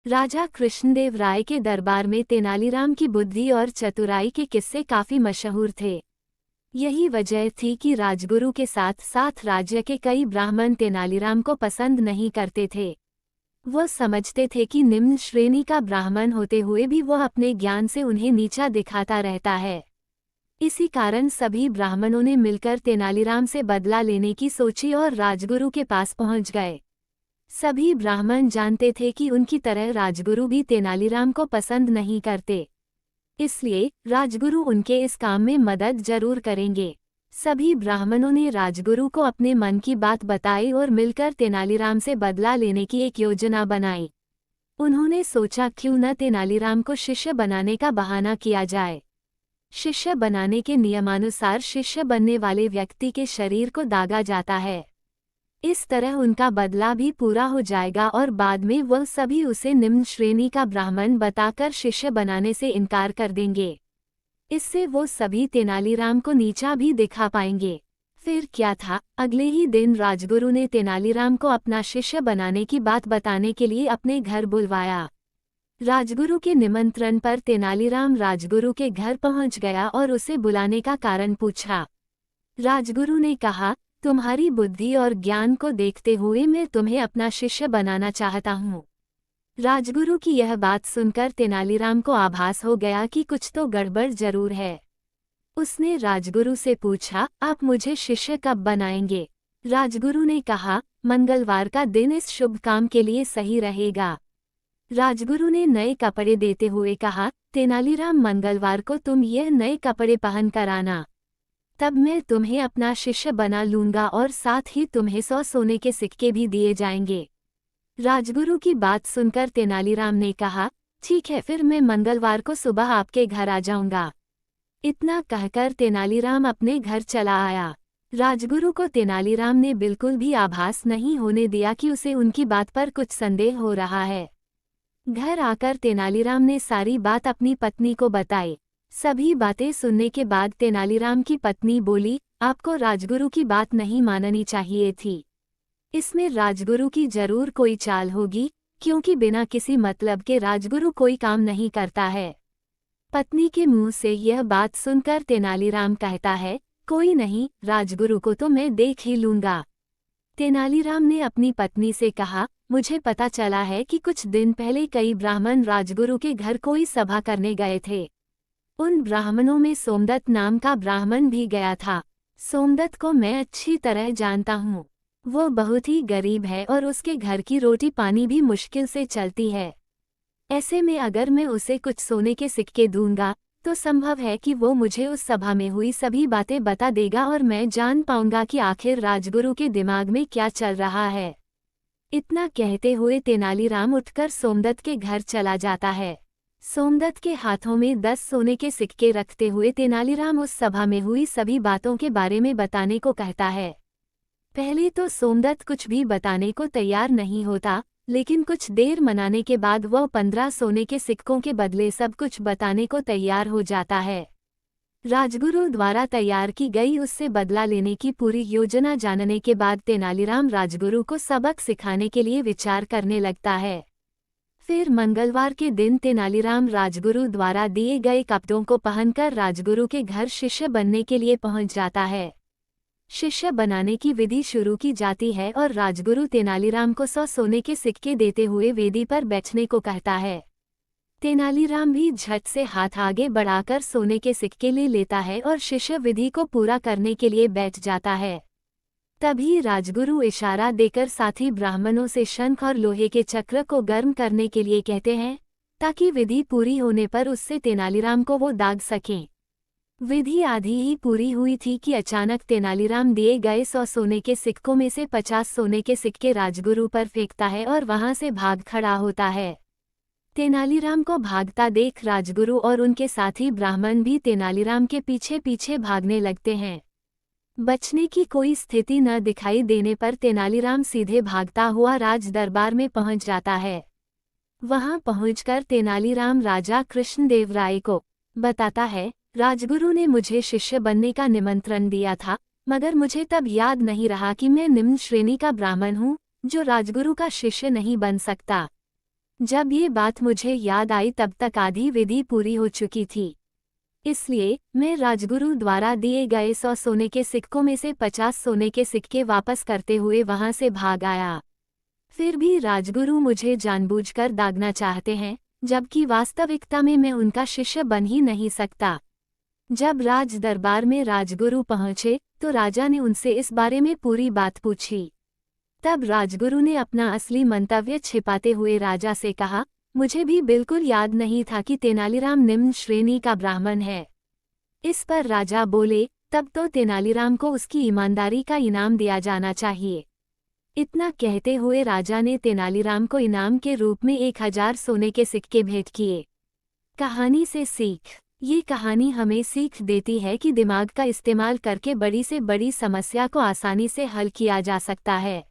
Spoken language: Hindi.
राजा कृष्णदेव राय के दरबार में तेनालीराम की बुद्धि और चतुराई के किस्से काफी मशहूर थे। यही वजह थी कि राजगुरु के साथ साथ राज्य के कई ब्राह्मण तेनालीराम को पसंद नहीं करते थे। वो समझते थे कि निम्न श्रेणी का ब्राह्मण होते हुए भी वह अपने ज्ञान से उन्हें नीचा दिखाता रहता है। इसी कारण सभी ब्राह्मणों ने मिलकर तेनालीराम से बदला लेने की सोची और राजगुरु के पास पहुंच गए। सभी ब्राह्मण जानते थे कि उनकी तरह राजगुरु भी तेनालीराम को पसंद नहीं करते, इसलिए राजगुरु उनके इस काम में मदद जरूर करेंगे। सभी ब्राह्मणों ने राजगुरु को अपने मन की बात बताई और मिलकर तेनालीराम से बदला लेने की एक योजना बनाई। उन्होंने सोचा क्यों न तेनालीराम को शिष्य बनाने का बहाना किया जाए। शिष्य बनाने के नियमानुसार शिष्य बनने वाले व्यक्ति के शरीर को दागा जाता है। इस तरह उनका बदला भी पूरा हो जाएगा और बाद में वह सभी उसे निम्न श्रेणी का ब्राह्मण बताकर शिष्य बनाने से इनकार कर देंगे। इससे वो सभी तेनालीराम को नीचा भी दिखा पाएंगे। फिर क्या था, अगले ही दिन राजगुरु ने तेनालीराम को अपना शिष्य बनाने की बात बताने के लिए अपने घर बुलवाया। राजगुरु के निमंत्रण पर तेनालीराम राजगुरु के घर पहुंच गया और उसे बुलाने का कारण पूछा। राजगुरु ने कहा, तुम्हारी बुद्धि और ज्ञान को देखते हुए मैं तुम्हें अपना शिष्य बनाना चाहता हूँ। राजगुरु की यह बात सुनकर तेनालीराम को आभास हो गया कि कुछ तो गड़बड़ जरूर है। उसने राजगुरु से पूछा, आप मुझे शिष्य कब बनाएंगे? राजगुरु ने कहा, मंगलवार का दिन इस शुभ काम के लिए सही रहेगा। राजगुरु ने नए कपड़े देते हुए कहा, तेनालीराम मंगलवार को तुम यह नए कपड़े पहन कर आना, तब मैं तुम्हें अपना शिष्य बना लूंगा और साथ ही तुम्हें 100 सोने के सिक्के भी दिए जाएंगे। राजगुरु की बात सुनकर तेनालीराम ने कहा, ठीक है, फिर मैं मंगलवार को सुबह आपके घर आ जाऊंगा। इतना कहकर तेनालीराम अपने घर चला आया। राजगुरु को तेनालीराम ने बिल्कुल भी आभास नहीं होने दिया कि उसे उनकी बात पर कुछ संदेह हो रहा है। घर आकर तेनालीराम ने सारी बात अपनी पत्नी को बताई। सभी बातें सुनने के बाद तेनालीराम की पत्नी बोली, आपको राजगुरु की बात नहीं माननी चाहिए थी। इसमें राजगुरु की जरूर कोई चाल होगी, क्योंकि बिना किसी मतलब के राजगुरु कोई काम नहीं करता है। पत्नी के मुंह से यह बात सुनकर तेनालीराम कहता है, कोई नहीं, राजगुरु को तो मैं देख ही लूंगा। तेनालीराम ने अपनी पत्नी से कहा, मुझे पता चला है कि कुछ दिन पहले कई ब्राह्मण राजगुरु के घर कोई सभा करने गए थे। उन ब्राह्मणों में सोमदत्त नाम का ब्राह्मण भी गया था। सोमदत्त को मैं अच्छी तरह जानता हूँ। वो बहुत ही गरीब है और उसके घर की रोटी पानी भी मुश्किल से चलती है। ऐसे में अगर मैं उसे कुछ सोने के सिक्के दूंगा तो संभव है कि वो मुझे उस सभा में हुई सभी बातें बता देगा और मैं जान पाऊंगा कि आखिर राजगुरु के दिमाग में क्या चल रहा है। इतना कहते हुए तेनालीराम उठकर सोमदत्त के घर चला जाता है। सोमदत्त के हाथों में 10 सोने के सिक्के रखते हुए तेनालीराम उस सभा में हुई सभी बातों के बारे में बताने को कहता है। पहले तो सोमदत्त कुछ भी बताने को तैयार नहीं होता, लेकिन कुछ देर मनाने के बाद वह 15 सोने के सिक्कों के बदले सब कुछ बताने को तैयार हो जाता है। राजगुरु द्वारा तैयार की गई उससे बदला लेने की पूरी योजना जानने के बाद तेनालीराम राजगुरु को सबक सिखाने के लिए विचार करने लगता है। फिर मंगलवार के दिन तेनालीराम राजगुरु द्वारा दिए गए कपड़ों को पहनकर राजगुरु के घर शिष्य बनने के लिए पहुंच जाता है। शिष्य बनाने की विधि शुरू की जाती है और राजगुरु तेनालीराम को 100 सोने के सिक्के देते हुए वेदी पर बैठने को कहता है। तेनालीराम भी झट से हाथ आगे बढ़ाकर सोने के सिक्के ले लेता है और शिष्य विधि को पूरा करने के लिए बैठ जाता है। तभी राजगुरु इशारा देकर साथी ब्राह्मणों से शंख और लोहे के चक्र को गर्म करने के लिए कहते हैं, ताकि विधि पूरी होने पर उससे तेनालीराम को वो दाग सकें। विधि आधी ही पूरी हुई थी कि अचानक तेनालीराम दिए गए 100 सोने के सिक्कों में से 50 सोने के सिक्के राजगुरु पर फेंकता है और वहां से भाग खड़ा होता है। तेनालीराम को भागता देख राजगुरु और उनके साथी ब्राह्मण भी तेनालीराम के पीछे पीछे भागने लगते हैं। बचने की कोई स्थिति न दिखाई देने पर तेनालीराम सीधे भागता हुआ राज दरबार में पहुंच जाता है। वहां पहुंचकर तेनालीराम राजा कृष्णदेव राय को बताता है, राजगुरु ने मुझे शिष्य बनने का निमंत्रण दिया था, मगर मुझे तब याद नहीं रहा कि मैं निम्न श्रेणी का ब्राह्मण हूँ, जो राजगुरु का शिष्य नहीं बन सकता। जब ये बात मुझे याद आई तब तक आधी विधि पूरी हो चुकी थी। इसलिए मैं राजगुरु द्वारा दिए गए 100 सोने के सिक्कों में से 50 सोने के सिक्के वापस करते हुए वहां से भाग आया। फिर भी राजगुरु मुझे जानबूझकर दागना चाहते हैं, जबकि वास्तविकता में मैं उनका शिष्य बन ही नहीं सकता। जब राज दरबार में राजगुरु पहुंचे तो राजा ने उनसे इस बारे में पूरी बात पूछी। तब राजगुरु ने अपना असली मंतव्य छिपाते हुए राजा से कहा, मुझे भी बिल्कुल याद नहीं था कि तेनालीराम निम्न श्रेणी का ब्राह्मण है। इस पर राजा बोले, तब तो तेनालीराम को उसकी ईमानदारी का इनाम दिया जाना चाहिए। इतना कहते हुए राजा ने तेनालीराम को इनाम के रूप में 1000 सोने के सिक्के भेंट किए। कहानी से सीख। ये कहानी हमें सीख देती है कि दिमाग का इस्तेमाल करके बड़ी से बड़ी समस्या को आसानी से हल किया जा सकता है।